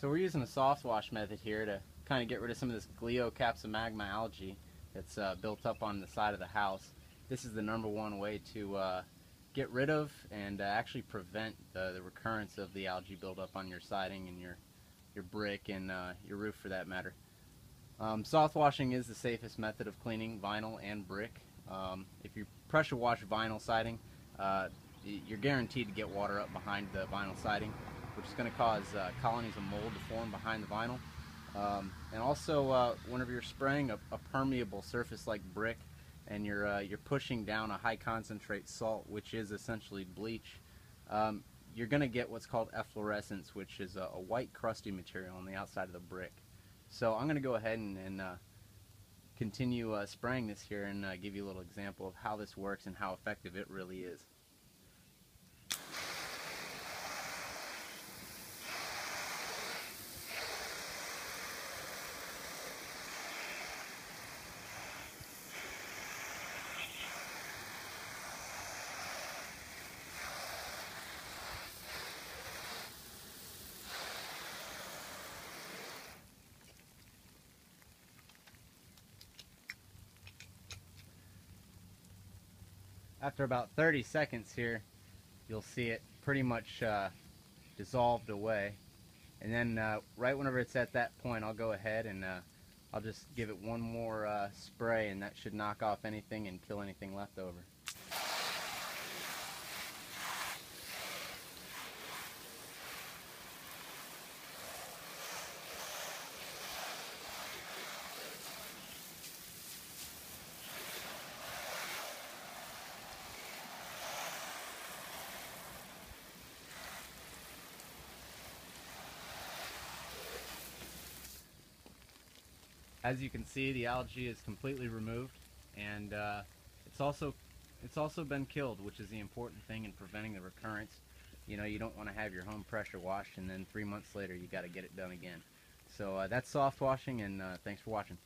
So we're using a soft wash method here to kind of get rid of some of this Glioxapsomagma algae that's built up on the side of the house. This is the #1 way to get rid of and actually prevent the recurrence of the algae buildup on your siding and your brick and your roof for that matter. Soft washing is the safest method of cleaning vinyl and brick. If you pressure wash vinyl siding, you're guaranteed to get water up behind the vinyl siding, which is going to cause colonies of mold to form behind the vinyl. And also, whenever you're spraying a permeable surface like brick, and you're pushing down a high concentrate salt, which is essentially bleach, you're going to get what's called efflorescence, which is a white crusty material on the outside of the brick. So I'm going to go ahead and continue spraying this here and give you a little example of how this works and how effective it really is. After about 30 seconds here, you'll see it pretty much dissolved away. And then right whenever it's at that point, I'll go ahead and I'll just give it one more spray, and that should knock off anything and kill anything left over. As you can see, the algae is completely removed, and it's also been killed, which is the important thing in preventing the recurrence. You know, you don't want to have your home pressure washed and then 3 months later you got to get it done again. So that's soft washing, and thanks for watching.